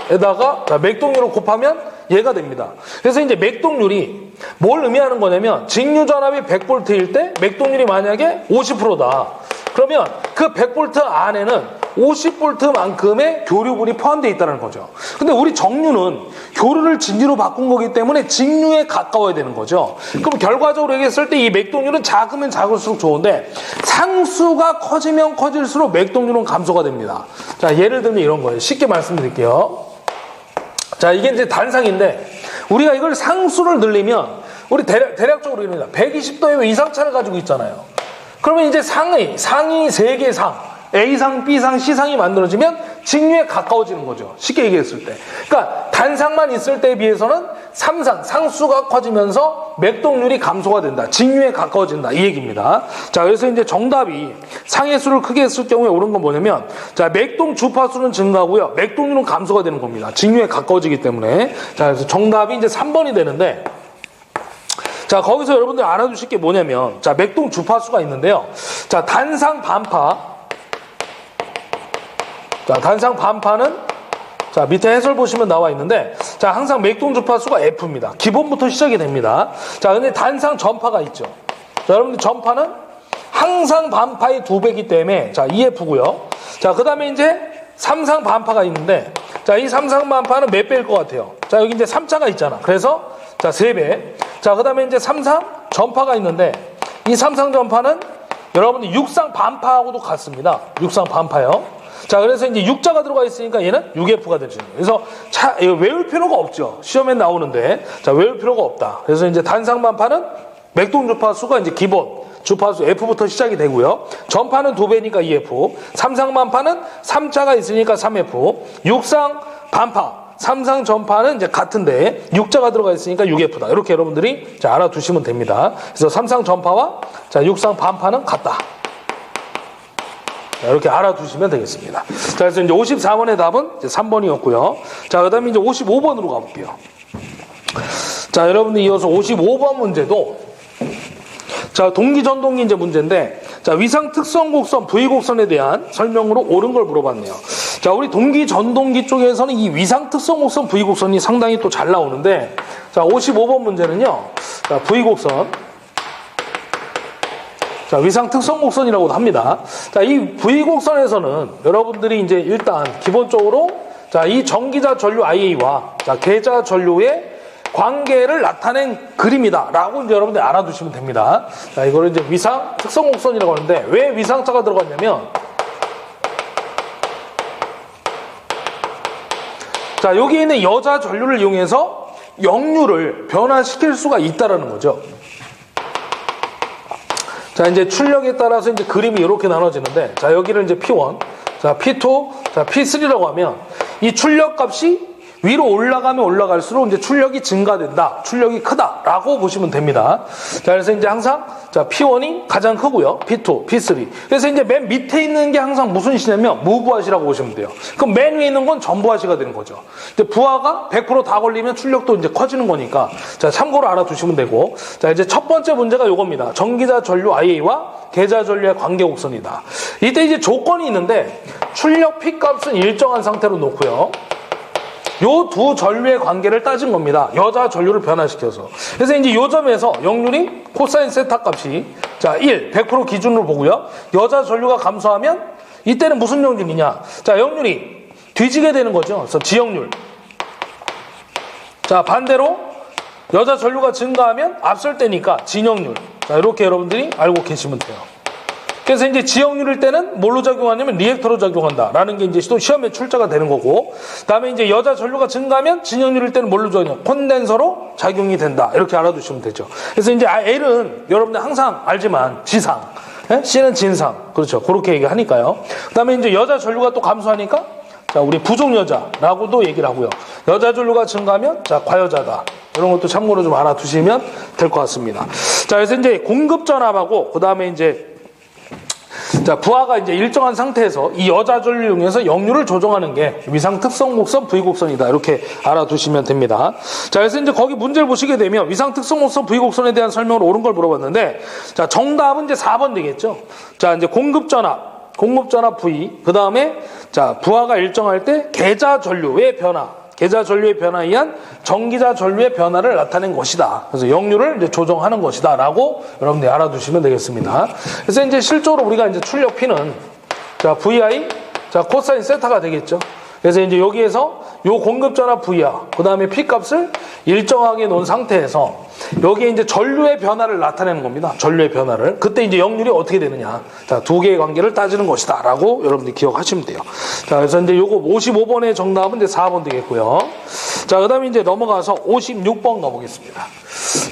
전압에다가 자, 맥동률을 곱하면 얘가 됩니다. 그래서 이제 맥동률이 뭘 의미하는 거냐면, 직류 전압이 100V일 때 맥동률이 만약에 50%다. 그러면 그 100V 안에는 50V만큼의 교류분이 포함되어 있다는 거죠. 근데 우리 정류는 교류를 직류로 바꾼 거기 때문에 직류에 가까워야 되는 거죠. 그럼 결과적으로 얘기했을 때 이 맥동률은 작으면 작을수록 좋은데, 상수가 커지면 커질수록 맥동률은 감소가 됩니다. 자, 예를 들면 이런 거예요. 쉽게 말씀드릴게요. 자, 이게 이제 단상인데, 우리가 이걸 상수를 늘리면 우리 대략적으로 이릅니다. 120도의 이상차를 가지고 있잖아요. 그러면 이제 상이 3개 상, A상, B상, C상이 만들어지면 직류에 가까워지는 거죠. 쉽게 얘기했을 때. 그러니까 단상만 있을 때에 비해서는 3상, 상수가 커지면서 맥동률이 감소가 된다. 직류에 가까워진다. 이 얘기입니다. 자, 그래서 이제 정답이 상의 수를 크게 했을 경우에 옳은 건 뭐냐면, 자, 맥동 주파수는 증가하고요. 맥동률은 감소가 되는 겁니다. 직류에 가까워지기 때문에. 자, 그래서 정답이 이제 3번이 되는데, 자, 거기서 여러분들 알아두실 게 뭐냐면, 자, 맥동 주파수가 있는데요. 자, 단상 반파. 자, 단상 반파는, 자, 밑에 해설 보시면 나와 있는데, 자, 항상 맥동 주파수가 F입니다. 기본부터 시작이 됩니다. 자, 근데 단상 전파가 있죠. 자, 여러분들 전파는 항상 반파의 2배이기 때문에, 자, EF고요. 자, 그 다음에 이제 3상 반파가 있는데, 자, 이 3상 반파는 몇 배일 것 같아요? 자, 여기 이제 3자가 있잖아. 그래서, 자, 3배. 자, 그 다음에 이제 3상 전파가 있는데, 이 3상 전파는 여러분들 6상 반파하고도 같습니다. 6상 반파요. 자, 그래서 이제 6자가 들어가 있으니까 얘는 6F가 되죠. 그래서 이거 외울 필요가 없죠. 시험에 나오는데. 자, 외울 필요가 없다. 그래서 이제 단상 반파는 맥동 주파수가 이제 기본. 주파수 F부터 시작이 되고요. 전파는 2배니까 2F, 삼상반파는 3차가 있으니까 3F, 육상 반파, 삼상 전파는 이제 같은데 6자가 들어가 있으니까 6F다. 이렇게 여러분들이 자, 알아두시면 됩니다. 그래서 삼상 전파와 자, 육상 반파는 같다. 자, 이렇게 알아두시면 되겠습니다. 자, 그래서 이제 54번의 답은 이제 3번이었고요. 자, 그 다음에 이제 55번으로 가볼게요. 자, 여러분들 이어서 55번 문제도 자, 동기 전동기 이제 문제인데 자, 위상 특성 곡선, V 곡선에 대한 설명으로 옳은 걸 물어봤네요. 자, 우리 동기 전동기 쪽에서는 이 위상 특성 곡선, V 곡선이 상당히 또 잘 나오는데 자, 55번 문제는요. 자, V 곡선. 자, 위상 특성 곡선이라고도 합니다. 자, 이 V 곡선에서는 여러분들이 이제 일단 기본적으로 자, 이 전기자 전류 IA와 자, 계자 전류의 관계를 나타낸 그림이다 라고 이제 여러분들 알아두시면 됩니다. 자, 이거를 이제 위상 특성 곡선이라고 하는데 왜 위상자가 들어갔냐면 자, 여기 있는 여자 전류를 이용해서 역류를 변화시킬 수가 있다라는 거죠. 자, 이제 출력에 따라서 이제 그림이 이렇게 나눠지는데 자, 여기를 이제 P1, 자, P2, 자, P3라고 하면 이 출력 값이 위로 올라가면 올라갈수록 이제 출력이 증가된다. 출력이 크다라고 보시면 됩니다. 자, 그래서 이제 항상 자, P1이 가장 크고요. P2, P3. 그래서 이제 맨 밑에 있는 게 항상 무슨 시냐면 무부하시라고 보시면 돼요. 그럼 맨 위에 있는 건 전부하시가 되는 거죠. 근데 부하가 100% 다 걸리면 출력도 이제 커지는 거니까 자, 참고로 알아두시면 되고. 자, 이제 첫 번째 문제가 요겁니다. 전기자 전류 IA와 계자 전류의 관계 곡선이다. 이때 이제 조건이 있는데 출력 P 값은 일정한 상태로 놓고요. 요 두 전류의 관계를 따진 겁니다. 여자 전류를 변화시켜서. 그래서 이제 요 점에서 역률이 코사인 세타 값이 자, 100% 기준으로 보고요. 여자 전류가 감소하면 이때는 무슨 역률이냐? 자, 역률이 뒤지게 되는 거죠. 그래서 지역률. 자, 반대로 여자 전류가 증가하면 앞설 때니까 진역률. 자, 이렇게 여러분들이 알고 계시면 돼요. 그래서 이제 지역률일 때는 뭘로 작용하냐면 리액터로 작용한다라는 게 이제 또 시험에 출제가 되는 거고, 그다음에 이제 여자 전류가 증가하면 진역률일 때는 뭘로 작용? 콘덴서로 작용이 된다. 이렇게 알아두시면 되죠. 그래서 이제 L은 여러분들 항상 알지만 지상, C는 진상, 그렇죠. 그렇게 얘기하니까요. 그다음에 이제 여자 전류가 또 감소하니까 자, 우리 부족 여자라고도 얘기를 하고요. 여자 전류가 증가하면 자, 과여자다. 이런 것도 참고로 좀 알아두시면 될 것 같습니다. 자, 그래서 이제 공급 전압하고 그다음에 이제 자, 부하가 이제 일정한 상태에서 이 여자 전류를 이용해서 역류를 조정하는 게 위상 특성 곡선, V 곡선이다. 이렇게 알아두시면 됩니다. 자, 그래서 이제 거기 문제를 보시게 되면 위상 특성 곡선, V 곡선에 대한 설명을 옳은 걸 물어봤는데, 자, 정답은 이제 4번 되겠죠. 자, 이제 공급 전압 V, 그 다음에 자, 부하가 일정할 때 계자 전류의 변화, 계자 전류의 변화에 의한 전기자 전류의 변화를 나타낸 것이다. 그래서 역류를 이제 조정하는 것이다. 라고 여러분들이 알아두시면 되겠습니다. 그래서 이제 실제로 우리가 이제 출력 P는 자, VI, 자, 코사인 세타가 되겠죠. 그래서 이제 여기에서 요 공급 전압 V야, 그 다음에 P 값을 일정하게 놓은 상태에서 여기에 이제 전류의 변화를 나타내는 겁니다. 전류의 변화를. 그때 이제 역률이 어떻게 되느냐. 자, 두 개의 관계를 따지는 것이다. 라고 여러분들이 기억하시면 돼요. 자, 그래서 이제 요거 55번의 정답은 이제 4번 되겠고요. 자, 그 다음에 이제 넘어가서 56번 가보겠습니다.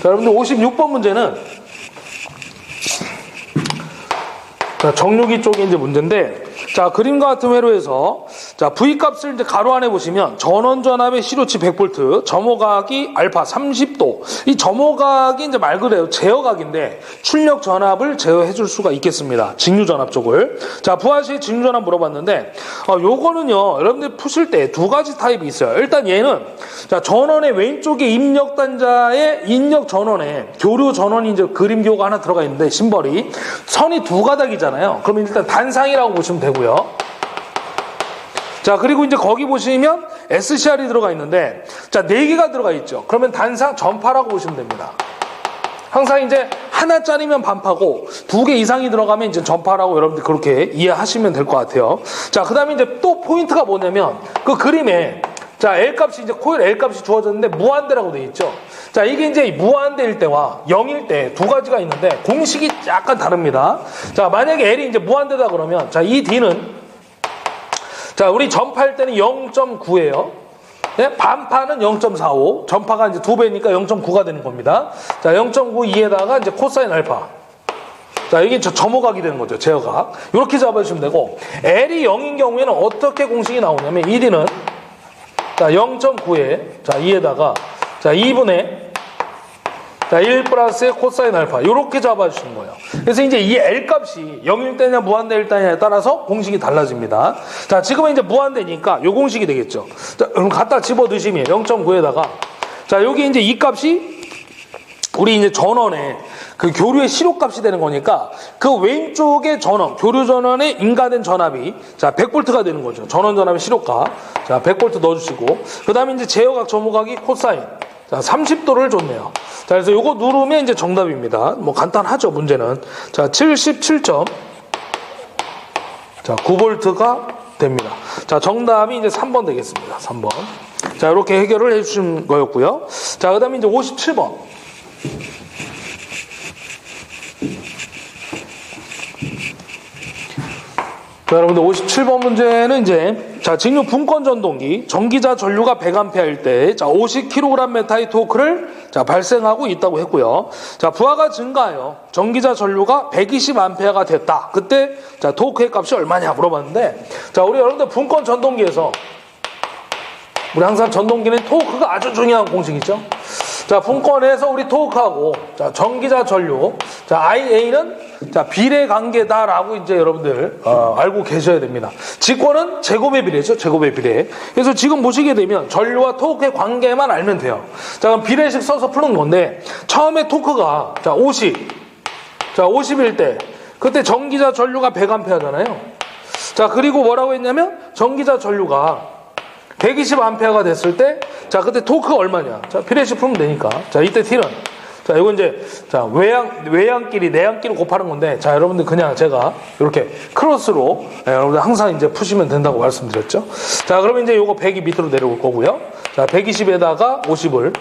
자, 여러분들 56번 문제는 자, 정류기 쪽에 이제 문제인데, 자, 그림과 같은 회로에서 자, V 값을 이제 가로 안에 보시면 전원 전압의 시로치 100V, 점호각이 알파 30도. 이 점호각이 이제 말 그대로 제어각인데 출력 전압을 제어해 줄 수가 있겠습니다. 직류 전압 쪽을. 자, 부하시의 직류 전압 물어봤는데 요거는요. 여러분들 푸실 때 두 가지 타입이 있어요. 일단 얘는 자, 전원의 왼쪽에 입력 단자의 입력 전원에 교류 전원이 이제 그림 교가 하나 들어가 있는데 심벌이 선이 두 가닥이잖아요. 그러면 일단 단상이라고 보시면 되고요. 자, 그리고 이제 거기 보시면 SCR이 들어가 있는데, 자, 4개가 들어가 있죠. 그러면 단상 전파라고 보시면 됩니다. 항상 이제 하나짜리면 반파고, 2개 이상이 들어가면 이제 전파라고 여러분들 그렇게 이해하시면 될 것 같아요. 자, 그 다음에 이제 또 포인트가 뭐냐면, 그 그림에, 자, L값이 이제 코일 L값이 주어졌는데 무한대라고 되어 있죠. 자, 이게 이제 무한대일 때와 0일 때 두 가지가 있는데, 공식이 약간 다릅니다. 자, 만약에 L이 이제 무한대다 그러면, 자, 이 D는 자, 우리 전파할 때는 0.9예요. 네? 반파는 0.45. 전파가 이제 2배니까 0.9가 되는 겁니다. 자, 0.92에다가 이제 코사인 알파. 자, 이게 점호각이 되는 거죠. 제어각. 이렇게 잡아주시면 되고, L이 0인 경우에는 어떻게 공식이 나오냐면, 1D는, 자, 0.9에, 자, 2에다가, 자, 2분의, 자, 1 플러스의 코사인 알파. 요렇게 잡아주시는 거예요. 그래서 이제 이 L 값이 0일 때냐 무한대일 때냐에 따라서 공식이 달라집니다. 자, 지금은 이제 무한대니까 요 공식이 되겠죠. 자, 그럼 갖다 집어 넣으시면 0.9에다가, 자, 여기 이제 이 값이 우리 이제 전원의 그 교류의 실효값이 되는 거니까 그 왼쪽의 전원, 교류 전원에 인가된 전압이 자, 100V가 되는 거죠. 전원 전압의 실효값. 자, 100V 넣어주시고, 그 다음에 이제 제어각, 점호각이 코사인. 자, 30도를 줬네요. 자, 그래서 요거 누르면 이제 정답입니다. 뭐 간단하죠, 문제는. 자, 77.9V가 됩니다. 자, 정답이 이제 3번 되겠습니다. 3번. 자, 이렇게 해결을 해주신 거였고요. 자, 그 다음에 이제 57번. 자, 여러분들 57번 문제는 이제 자, 직류 분권 전동기 전기자 전류가 100A일 때 자, 50kgm의 토크를 자, 발생하고 있다고 했고요. 자, 부하가 증가하여 전기자 전류가 120A가 됐다. 그때 자, 토크의 값이 얼마냐 물어봤는데, 자, 우리 여러분들 분권 전동기에서 우리 항상 전동기는 토크가 아주 중요한 공식이죠. 자, 분권에서 우리 토크하고 자, 전기자 전류 자, IA는 자, 비례 관계다라고 이제 여러분들 알고 계셔야 됩니다. 직권은 제곱의 비례죠. 제곱의 비례. 그래서 지금 보시게 되면 전류와 토크의 관계만 알면 돼요. 자, 그럼 비례식 써서 푸는 건데, 처음에 토크가 자, 50일 때 그때 전기자 전류가 100A잖아요. 자, 그리고 뭐라고 했냐면 전기자 전류가 120A가 됐을 때, 자, 그때 토크가 얼마냐? 자, 비례식 풀면 되니까. 자, 이때 T는, 자, 이건 이제, 자, 외양끼리, 내양끼리 곱하는 건데, 자, 여러분들 그냥 제가 이렇게 크로스로, 여러분들 항상 이제 푸시면 된다고 말씀드렸죠. 자, 그러면 이제 요거 100이 밑으로 내려올 거고요. 자, 120에다가 50을,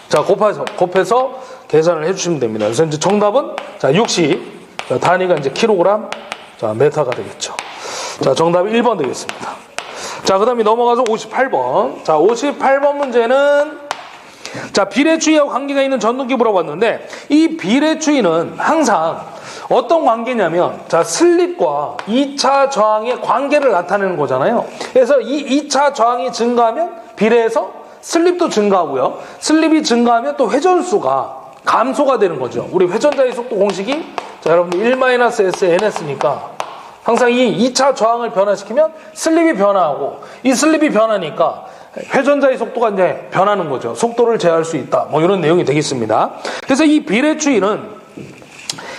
자, 곱해서 계산을 해주시면 됩니다. 그래서 이제 정답은, 자, 60, 자, 단위가 이제 킬로그램, 자, 메타가 되겠죠. 자, 정답이 1번 되겠습니다. 자, 그 다음에 넘어가서 58번. 자, 58번 문제는, 자, 비례추이하고 관계가 있는 전동기 물어봤는데, 이 비례추이는 항상 어떤 관계냐면, 자, 슬립과 2차 저항의 관계를 나타내는 거잖아요. 그래서 이 2차 저항이 증가하면 비례해서 슬립도 증가하고요. 슬립이 증가하면 또 회전수가 감소가 되는 거죠. 우리 회전자의 속도 공식이, 자, 여러분들 1-S-NS니까, 항상 이 2차 저항을 변화시키면 슬립이 변화하고, 이 슬립이 변하니까 회전자의 속도가 이제 변하는 거죠. 속도를 제어할 수 있다. 뭐 이런 내용이 되겠습니다. 그래서 이 비례추이는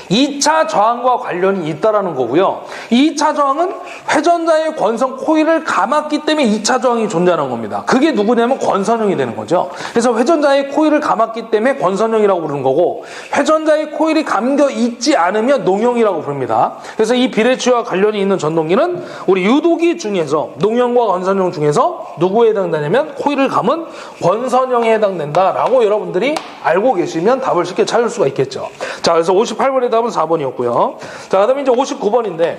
2차 저항과 관련이 있다라는 거고요. 이 2차 저항은 회전자의 권선 코일을 감았기 때문에 2차 저항이 존재하는 겁니다. 그게 누구냐면 권선형이 되는 거죠. 그래서 회전자의 코일을 감았기 때문에 권선형이라고 부르는 거고, 회전자의 코일이 감겨 있지 않으면 농형이라고 부릅니다. 그래서 이 비례추이와 관련이 있는 전동기는 우리 유도기 중에서, 농형과 권선형 중에서 누구에 해당되냐면 코일을 감은 권선형에 해당된다라고 여러분들이 알고 계시면 답을 쉽게 찾을 수가 있겠죠. 자, 그래서 58번에 답은 4번이었고요. 자, 그 다음에 이제 59번인데,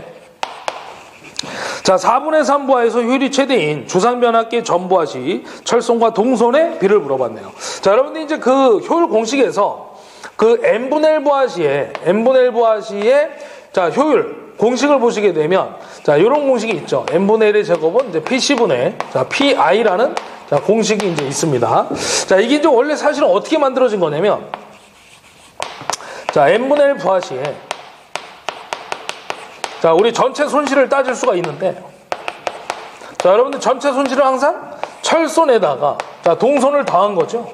자, 4분의 3부하에서 효율이 최대인 주상변압기 전부하 시 철선과 동선의 비를 물어봤네요. 자, 여러분들 이제 그 효율 공식에서 그 n분의 1 부하 시의 자, 효율 공식을 보시게 되면, 자, 이런 공식이 있죠. n분의 1의 제곱은 이제 PC분의 자, PI라는 자, 공식이 이제 있습니다. 자, 이게 이제 원래 사실은 어떻게 만들어진 거냐면, 자, n분의 1 부하 시에, 자, 우리 전체 손실을 따질 수가 있는데, 자, 여러분들 전체 손실은 항상 철선에다가, 자, 동선을 더한 거죠.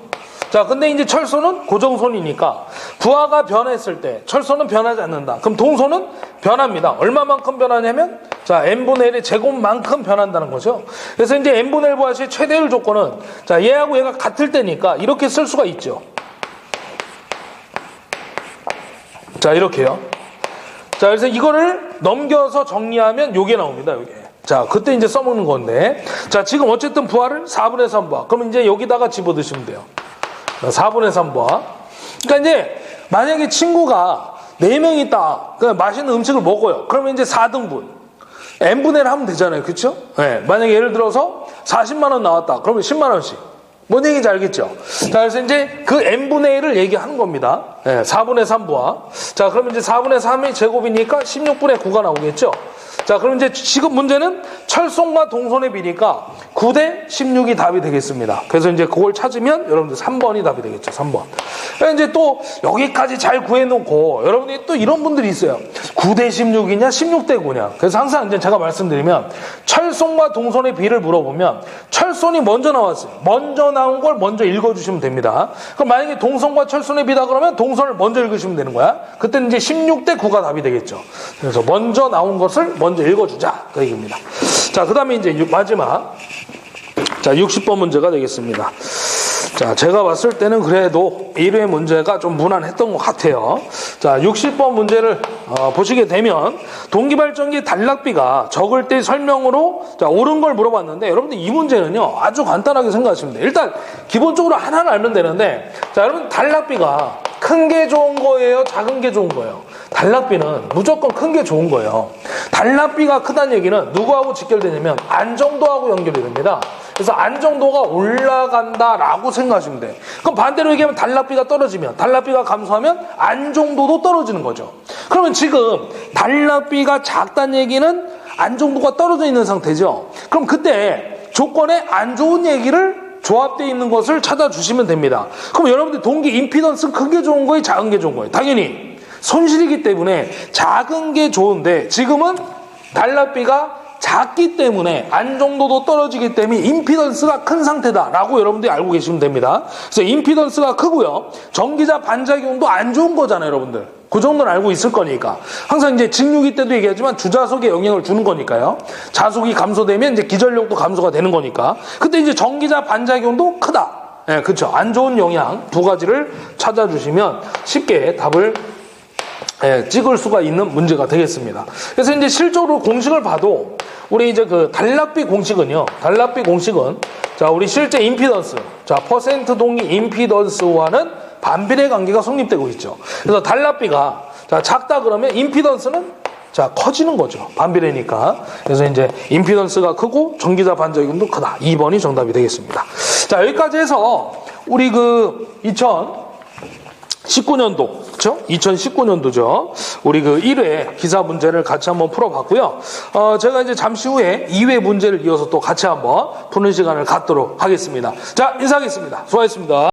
자, 근데 이제 철선은 고정선이니까, 부하가 변했을 때, 철선은 변하지 않는다. 그럼 동선은 변합니다. 얼마만큼 변하냐면, 자, n분의 1의 제곱만큼 변한다는 거죠. 그래서 이제 n분의 1 부하 시의 최대율 조건은, 자, 얘하고 얘가 같을 때니까, 이렇게 쓸 수가 있죠. 자, 이렇게요. 자, 그래서 이거를 넘겨서 정리하면 요게 나옵니다, 요게. 자, 그때 이제 써먹는 건데. 자, 지금 어쨌든 부하를 4분의 3부하. 그럼 이제 여기다가 집어넣으시면 돼요. 자, 4분의 3부하. 그러니까 이제 만약에 친구가 4명 있다. 맛있는 음식을 먹어요. 그러면 이제 4등분. n분의 1 하면 되잖아요. 그쵸? 네. 만약에 예를 들어서 40만원 나왔다. 그러면 10만원씩. 뭔 얘기인지 알겠죠? 자, 그래서 이제 그 n분의 1을 얘기하는 겁니다. 네, 4분의 3부하. 자, 그러면 이제 4분의 3이 제곱이니까 16분의 9가 나오겠죠? 자, 그럼 이제 지금 문제는 철송과 동선의 비니까 9대 16이 답이 되겠습니다. 그래서 이제 그걸 찾으면 여러분들 3번이 답이 되겠죠. 3번. 이제 또 여기까지 잘 구해놓고 여러분들이 또 이런 분들이 있어요. 9대 16이냐 16대 9냐. 그래서 항상 이제 제가 말씀드리면 철송과 동선의 비를 물어보면 철선이 먼저 나왔어요. 먼저 나온 걸 먼저 읽어주시면 됩니다. 그럼 만약에 동선과 철선의 비다 그러면 동선을 먼저 읽으시면 되는 거야. 그때는 이제 16대 9가 답이 되겠죠. 그래서 먼저 나온 것을 먼저 읽어주자. 그 얘기입니다. 자, 그 다음에 이제 마지막. 자, 60번 문제가 되겠습니다. 자, 제가 봤을 때는 그래도 1회 문제가 좀 무난했던 것 같아요. 자, 60번 문제를 보시게 되면 동기발전기 단락비가 적을 때 설명으로 자, 옳은 걸 물어봤는데 여러분들 이 문제는요 아주 간단하게 생각하시면 돼요. 일단 기본적으로 하나는 알면 되는데 자, 여러분 단락비가 큰 게 좋은 거예요? 작은 게 좋은 거예요? 단락비는 무조건 큰 게 좋은 거예요. 단락비가 크다는 얘기는 누구하고 직결되냐면 안정도하고 연결이 됩니다. 그래서 안정도가 올라간다라고 생각하시면 돼요. 그럼 반대로 얘기하면 단락비가 떨어지면 단락비가 감소하면 안정도도 떨어지는 거죠. 그러면 지금 단락비가 작다는 얘기는 안정도가 떨어져 있는 상태죠. 그럼 그때 조건에 안 좋은 얘기를 조합되어 있는 것을 찾아주시면 됩니다. 그럼 여러분들 동기 임피던스 큰 게 좋은 거예요? 작은 게 좋은 거예요? 당연히 손실이기 때문에 작은 게 좋은데 지금은 단락비가 작기 때문에 안정도도 떨어지기 때문에 임피던스가 큰 상태다라고 여러분들이 알고 계시면 됩니다. 그래서 임피던스가 크고요. 전기자 반작용도 안 좋은 거잖아요, 여러분들. 그 정도는 알고 있을 거니까. 항상 이제 직류기 때도 얘기하지만 주자속에 영향을 주는 거니까요. 자속이 감소되면 이제 기전력도 감소가 되는 거니까. 그때 이제 전기자 반작용도 크다. 예, 그렇죠. 안 좋은 영향 두 가지를 찾아주시면 쉽게 답을 찍을 수가 있는 문제가 되겠습니다. 그래서 이제 실적으로 공식을 봐도 우리 이제 그 단락비 공식은요. 단락비 공식은 자, 우리 실제 임피던스. 자, 퍼센트 동기 임피던스와는 반비례 관계가 성립되고 있죠. 그래서 단락비가 자, 작다 그러면 임피던스는 자, 커지는 거죠. 반비례니까. 그래서 이제 임피던스가 크고 전기자 반작용도 크다. 2번이 정답이 되겠습니다. 자, 여기까지 해서 우리 그 2019년도, 그쵸? 2019년도죠. 우리 그 1회 기사 문제를 같이 한번 풀어봤고요. 제가 이제 잠시 후에 2회 문제를 이어서 또 같이 한번 푸는 시간을 갖도록 하겠습니다. 자, 인사하겠습니다. 수고하셨습니다.